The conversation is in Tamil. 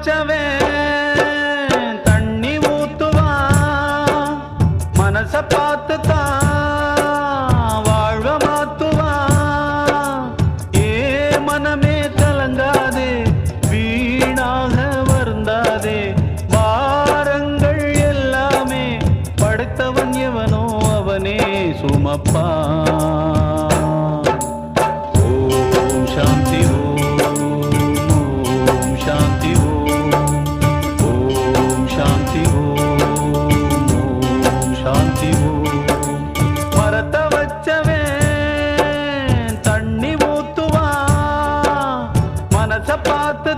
வச்சவன் தண்ணி ஊத்துவான், மனச பார்த்து தான் வாழ்வ மாத்துவான். ஏ மனமே கலங்காதே, வீணாக வருந்தாதே, பாரங்கள் எல்லாமே படைத்தவன் எவனோ அவனே சுமப்பான். ஓம் சாந்தி ஓம், ஓம் சாந்தி ஓம், ஓம் சாந்தி ஓம், ஓம் சாந்தி ஓம். மரத்த வச்சவன் தண்ணி ஊத்துவான், மனச பார்த்து